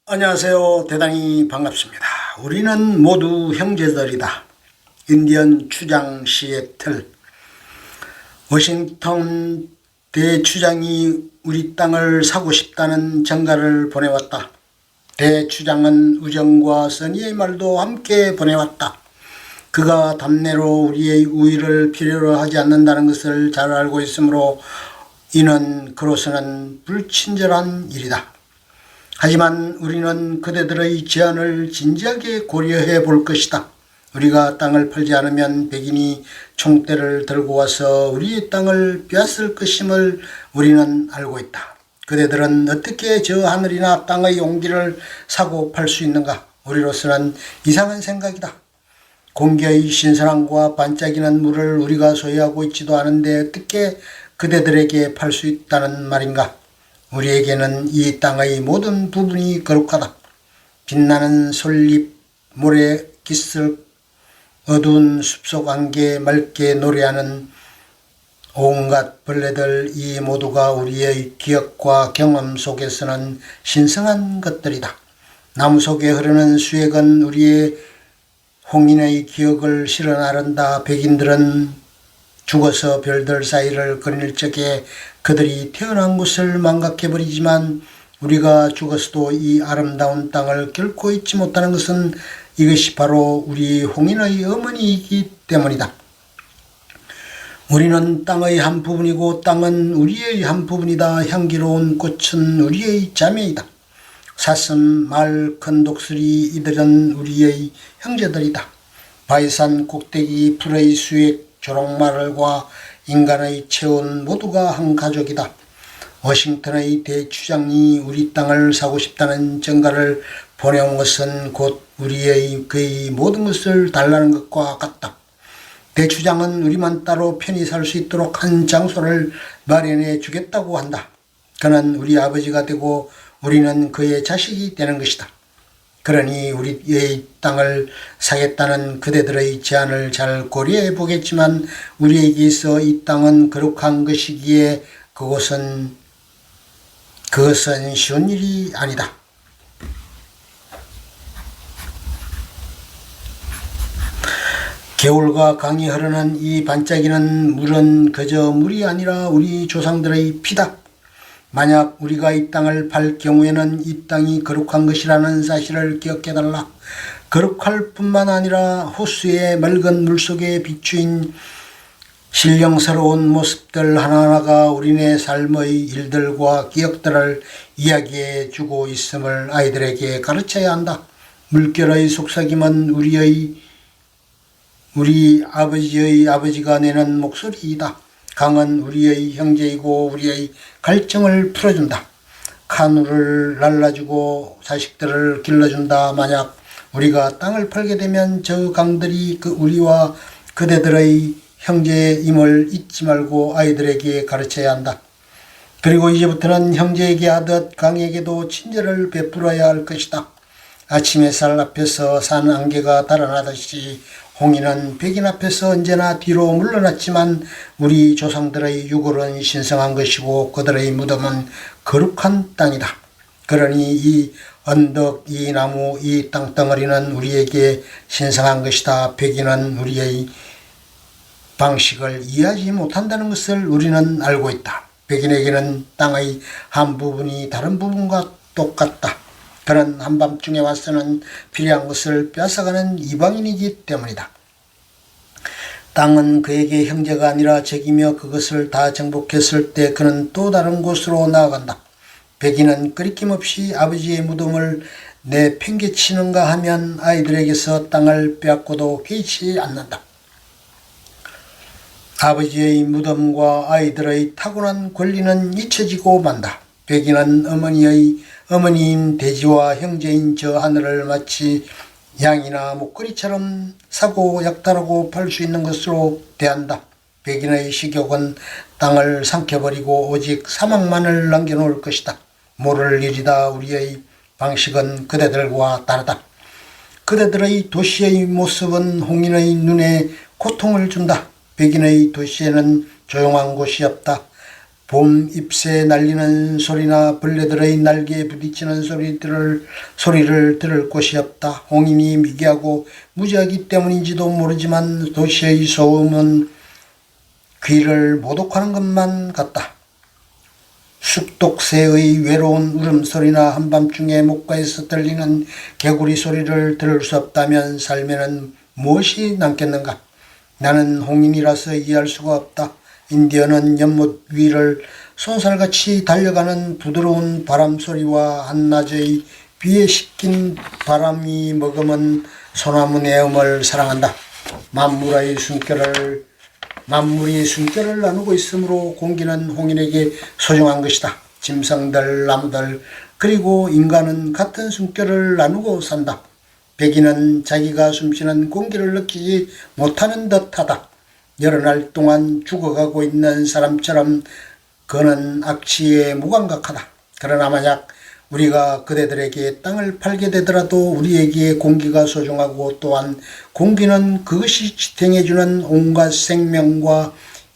안녕하세요. 대단히 반갑습니다. 우리는 모두 형제들이다. 인디언 추장 시애틀. 워싱턴 대추장이 우리 땅을 사고 싶다는 전가를 보내왔다. 대추장은 우정과 선의의 말도 함께 보내왔다. 그가 답례로 우리의 우위를 필요로 하지 않는다는 것을 잘 알고 있으므로 이는 그로서는 불친절한 일이다. 하지만 우리는 그대들의 제안을 진지하게 고려해 볼 것이다. 우리가 땅을 팔지 않으면 백인이 총대를 들고 와서 우리의 땅을 빼앗을 것임을 우리는 알고 있다. 그대들은 어떻게 저 하늘이나 땅의 용기를 사고 팔 수 있는가? 우리로서는 이상한 생각이다. 공기의 신선함과 반짝이는 물을 우리가 소유하고 있지도 않은데 어떻게 그대들에게 팔 수 있다는 말인가? 우리에게는 이 땅의 모든 부분이 거룩하다. 빛나는 솔잎, 모래, 깃슬, 어두운 숲속 안개, 맑게 노래하는 온갖 벌레들, 이 모두가 우리의 기억과 경험 속에서는 신성한 것들이다. 나무 속에 흐르는 수액은 우리의 홍인의 기억을 실어 나른다. 백인들은 죽어서 별들 사이를 거닐 적에 그들이 태어난 곳을 망각해버리지만 우리가 죽었어도 이 아름다운 땅을 결코 잊지 못하는 것은 이것이 바로 우리 홍인의 어머니이기 때문이다. 우리는 땅의 한 부분이고 땅은 우리의 한 부분이다. 향기로운 꽃은 우리의 자매이다. 사슴, 말, 큰 독수리 이들은 우리의 형제들이다. 바위산 꼭대기, 풀의 수액, 조롱마을과 인간의 체온 모두가 한 가족이다. 워싱턴의 대추장이 우리 땅을 사고 싶다는 전가를 보내온 것은 곧 우리의 그의 모든 것을 달라는 것과 같다. 대추장은 우리만 따로 편히 살 수 있도록 한 장소를 마련해 주겠다고 한다. 그는 우리 아버지가 되고 우리는 그의 자식이 되는 것이다. 그러니 우리의 땅을 사겠다는 그대들의 제안을 잘 고려해 보겠지만 우리에게 있어 이 땅은 거룩한 것이기에 그것은 쉬운 일이 아니다. 개울과 강이 흐르는 이 반짝이는 물은 그저 물이 아니라 우리 조상들의 피다. 만약 우리가 이 땅을 팔 경우에는 이 땅이 거룩한 것이라는 사실을 기억해달라. 거룩할 뿐만 아니라 호수의 맑은 물속에 비추인 신령스러운 모습들 하나하나가 우리네 삶의 일들과 기억들을 이야기해 주고 있음을 아이들에게 가르쳐야 한다. 물결의 속삭임은 우리 아버지의 아버지가 내는 목소리이다. 강은 우리의 형제이고 우리의 갈증을 풀어준다. 카누를 날라주고 자식들을 길러준다. 만약 우리가 땅을 팔게 되면 저 강들이 우리와 그대들의 형제임을 잊지 말고 아이들에게 가르쳐야 한다. 그리고 이제부터는 형제에게 하듯 강에게도 친절을 베풀어야 할 것이다. 아침 햇살 앞에서 산 안개가 달아나듯이 홍인은 백인 앞에서 언제나 뒤로 물러났지만 우리 조상들의 유골은 신성한 것이고 그들의 무덤은 거룩한 땅이다. 그러니 이 언덕, 이 나무, 이 땅덩어리는 우리에게 신성한 것이다. 백인은 우리의 방식을 이해하지 못한다는 것을 우리는 알고 있다. 백인에게는 땅의 한 부분이 다른 부분과 똑같다. 그는 한밤중에 와서는 필요한 것을 뺏어가는 이방인이기 때문이다. 땅은 그에게 형제가 아니라 적이며 그것을 다 정복했을 때 그는 또 다른 곳으로 나아간다. 백인은 끄리낌 없이 아버지의 무덤을 내팽개치는가 하면 아이들에게서 땅을 빼앗고도 개의치 않는다. 아버지의 무덤과 아이들의 타고난 권리는 잊혀지고 만다. 백인은 어머니인 돼지와 형제인 저 하늘을 마치 양이나 목걸이처럼 사고 약탈하고 팔 수 있는 것으로 대한다. 백인의 식욕은 땅을 삼켜버리고 오직 사막만을 남겨놓을 것이다. 모를 일이다. 우리의 방식은 그대들과 다르다. 그대들의 도시의 모습은 홍인의 눈에 고통을 준다. 백인의 도시에는 조용한 곳이 없다. 봄 잎새 날리는 소리나 벌레들의 날개에 부딪히는 소리를 들을 곳이 없다. 홍인이 미개하고 무지하기 때문인지도 모르지만 도시의 소음은 귀를 모독하는 것만 같다. 쑥독새의 외로운 울음소리나 한밤중에 목가에서 들리는 개구리 소리를 들을 수 없다면 삶에는 무엇이 남겠는가? 나는 홍인이라서 이해할 수가 없다. 인디언은 연못 위를 쏜살같이 달려가는 부드러운 바람소리와 한낮의 비에 씻긴 바람이 머금은 소나무 내음을 사랑한다. 만물이 숨결을 나누고 있으므로 공기는 홍인에게 소중한 것이다. 짐승들, 나무들, 그리고 인간은 같은 숨결을 나누고 산다. 백인은 자기가 숨쉬는 공기를 느끼지 못하는 듯하다. 여러 날 동안 죽어가고 있는 사람처럼 그는 악취에 무감각하다. 그러나 만약 우리가 그대들에게 땅을 팔게 되더라도 우리에게 공기가 소중하고 또한 공기는 그것이 지탱해주는 온갖 생명과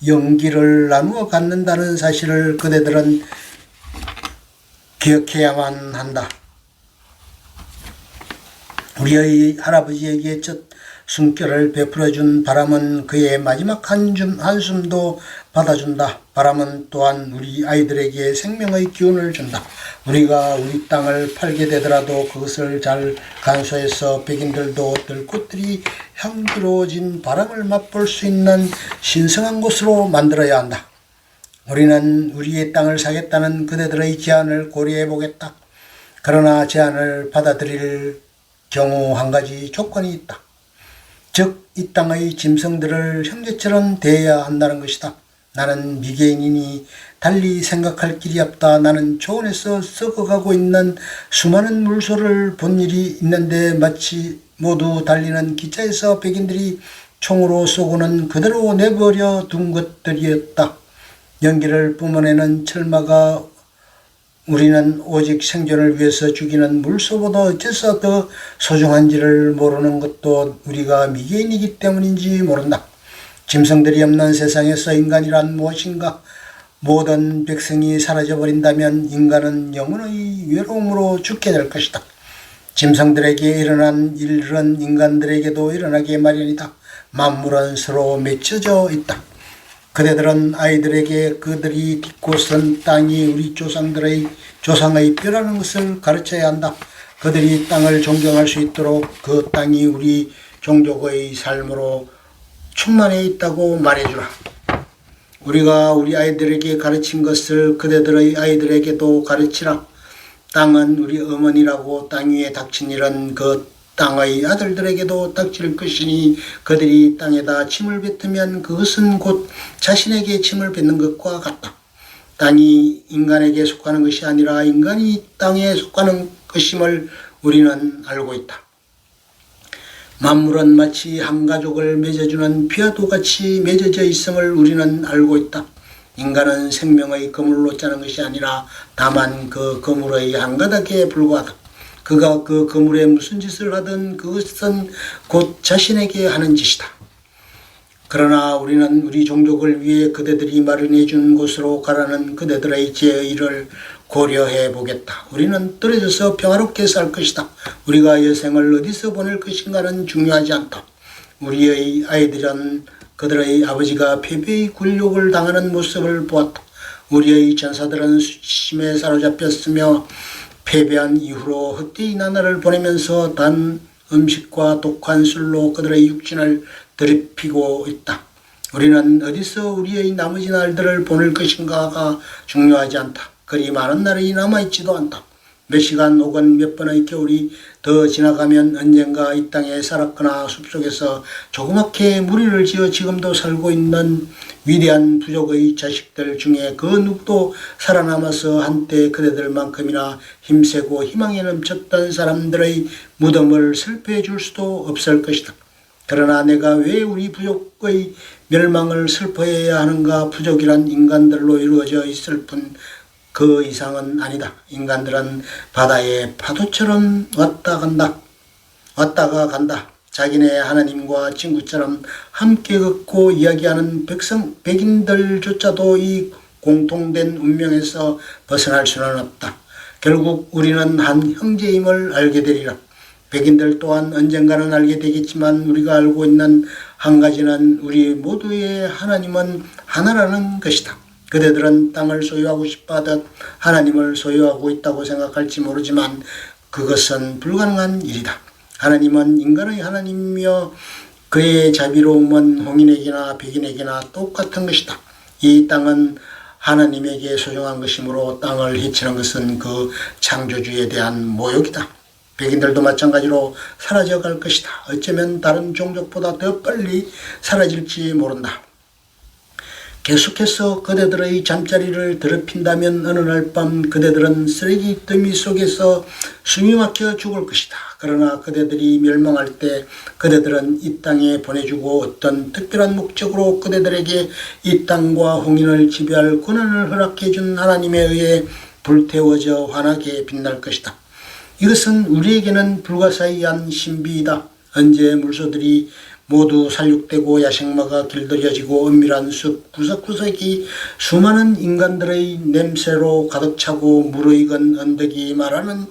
연기를 나누어 갖는다는 사실을 그대들은 기억해야만 한다. 우리의 할아버지에게 첫 숨결을 베풀어준 바람은 그의 마지막 한숨도 받아준다. 바람은 또한 우리 아이들에게 생명의 기운을 준다. 우리가 우리 땅을 팔게 되더라도 그것을 잘 간수해서 백인들도 들꽃들이 향기로워진 바람을 맛볼 수 있는 신성한 곳으로 만들어야 한다. 우리는 우리의 땅을 사겠다는 그대들의 제안을 고려해 보겠다. 그러나 제안을 받아들일 경우 한 가지 조건이 있다. 즉, 이 땅의 짐승들을 형제처럼 대해야 한다는 것이다. 나는 미개인이니 달리 생각할 길이 없다. 나는 초원에서 썩어가고 있는 수많은 물소를 본 일이 있는데 마치 모두 달리는 기차에서 백인들이 총으로 쏘고는 그대로 내버려 둔 것들이었다. 연기를 뿜어내는 철마가 우리는 오직 생존을 위해서 죽이는 물소보다 어째서 더 소중한지를 모르는 것도 우리가 미개인이기 때문인지 모른다. 짐승들이 없는 세상에서 인간이란 무엇인가? 모든 백성이 사라져버린다면 인간은 영원의 외로움으로 죽게 될 것이다. 짐승들에게 일어난 일은 인간들에게도 일어나게 마련이다. 만물은 서로 맺혀져 있다. 그대들은 아이들에게 그들이 딛고 선 땅이 우리 조상의 뼈라는 것을 가르쳐야 한다. 그들이 땅을 존경할 수 있도록 그 땅이 우리 종족의 삶으로 충만해 있다고 말해주라. 우리가 우리 아이들에게 가르친 것을 그대들의 아이들에게도 가르치라. 땅은 우리 어머니라고 땅 위에 닥친 일은 그 땅의 아들들에게도 닥칠 것이니 그들이 땅에다 침을 뱉으면 그것은 곧 자신에게 침을 뱉는 것과 같다. 땅이 인간에게 속하는 것이 아니라 인간이 땅에 속하는 것임을 우리는 알고 있다. 만물은 마치 한 가족을 맺어주는 피와도같이 맺어져 있음을 우리는 알고 있다. 인간은 생명의 그물로 짜는 것이 아니라 다만 그 그물의 한 가닥에 불과하다. 그가 그 그물에 무슨 짓을 하든 그것은 곧 자신에게 하는 짓이다. 그러나 우리는 우리 종족을 위해 그대들이 마련해 준 곳으로 가라는 그대들의 제의를 고려해 보겠다. 우리는 떨어져서 평화롭게 살 것이다. 우리가 여생을 어디서 보낼 것인가는 중요하지 않다. 우리의 아이들은 그들의 아버지가 패배의 굴욕을 당하는 모습을 보았다. 우리의 전사들은 수치심에 사로잡혔으며 패배한 이후로 헛되이 나날을 보내면서 단 음식과 독한 술로 그들의 육신을 더럽히고 있다. 우리는 어디서 우리의 나머지 날들을 보낼 것인가가 중요하지 않다. 그리 많은 날이 남아있지도 않다. 몇 시간 혹은 몇 번의 겨울이 더 지나가면 언젠가 이 땅에 살았거나 숲속에서 조그맣게 무리를 지어 지금도 살고 있는 위대한 부족의 자식들 중에 그 누구도 살아남아서 한때 그대들만큼이나 힘세고 희망에 넘쳤던 사람들의 무덤을 슬퍼해 줄 수도 없을 것이다. 그러나 내가 왜 우리 부족의 멸망을 슬퍼해야 하는가? 부족이란 인간들로 이루어져 있을 뿐 그 이상은 아니다. 인간들은 바다의 파도처럼 왔다가 간다. 자기네 하나님과 친구처럼 함께 걷고 이야기하는 백인들조차도 이 공통된 운명에서 벗어날 수는 없다. 결국 우리는 한 형제임을 알게 되리라. 백인들 또한 언젠가는 알게 되겠지만 우리가 알고 있는 한 가지는 우리 모두의 하나님은 하나라는 것이다. 그대들은 땅을 소유하고 싶어하듯 하나님을 소유하고 있다고 생각할지 모르지만 그것은 불가능한 일이다. 하나님은 인간의 하나님이며 그의 자비로움은 홍인에게나 백인에게나 똑같은 것이다. 이 땅은 하나님에게 소중한 것이므로 땅을 해치는 것은 그 창조주에 대한 모욕이다. 백인들도 마찬가지로 사라져갈 것이다. 어쩌면 다른 종족보다 더 빨리 사라질지 모른다. 계속해서 그대들의 잠자리를 더럽힌다면 어느 날 밤 그대들은 쓰레기 더미 속에서 숨이 막혀 죽을 것이다. 그러나 그대들이 멸망할 때 그대들은 이 땅에 보내주고 어떤 특별한 목적으로 그대들에게 이 땅과 홍인을 지배할 권한을 허락해 준 하나님에 의해 불태워져 환하게 빛날 것이다. 이것은 우리에게는 불가사의한 신비이다. 언제 물소들이 모두 살육되고 야생마가 길들여지고 은밀한 숲 구석구석이 수많은 인간들의 냄새로 가득 차고 무르익은 언덕이 말하는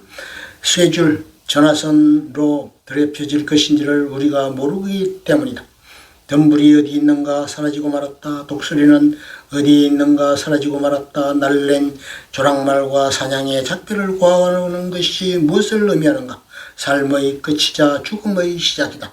쇠줄 전화선으로 더럽혀질 것인지를 우리가 모르기 때문이다. 덤불이 어디 있는가 사라지고 말았다. 독수리는 어디 있는가 사라지고 말았다. 날랜 조랑말과 사냥의 작별을 구하는 것이 무엇을 의미하는가? 삶의 끝이자 죽음의 시작이다.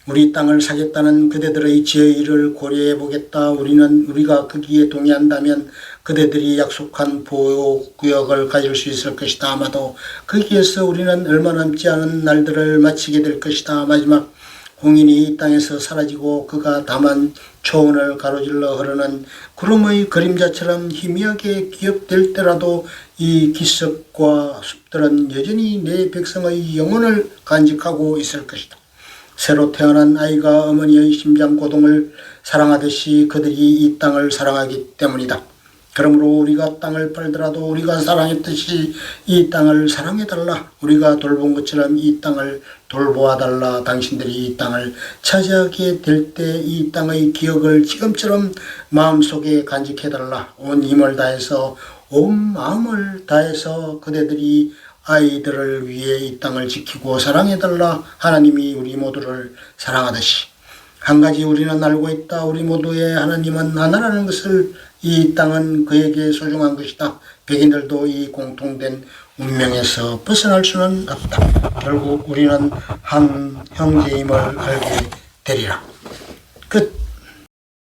우리 땅을 사겠다는 그대들의 제의를 고려해 보겠다. 우리가 거기에 동의한다면 그대들이 약속한 보호구역을 가질 수 있을 것이다. 아마도 거기에서 우리는 얼마 남지 않은 날들을 마치게 될 것이다. 마지막 홍인이 이 땅에서 사라지고 그가 다만 초원을 가로질러 흐르는 구름의 그림자처럼 희미하게 기억될 때라도 이 기슭과 숲들은 여전히 내 백성의 영혼을 간직하고 있을 것이다. 새로 태어난 아이가 어머니의 심장 고동을 사랑하듯이 그들이 이 땅을 사랑하기 때문이다. 그러므로 우리가 땅을 팔더라도 우리가 사랑했듯이 이 땅을 사랑해달라. 우리가 돌본 것처럼 이 땅을 돌보아달라. 당신들이 이 땅을 차지하게 될 때 이 땅의 기억을 지금처럼 마음속에 간직해달라. 온 힘을 다해서 온 마음을 다해서 그대들이 아이들을 위해 이 땅을 지키고 사랑해달라. 하나님이 우리 모두를 사랑하듯이. 한 가지 우리는 알고 있다. 우리 모두의 하나님은 하나라는 것을. 이 땅은 그에게 소중한 것이다. 백인들도 이 공통된 운명에서 벗어날 수는 없다. 결국 우리는 한 형제임을 알게 되리라. 끝.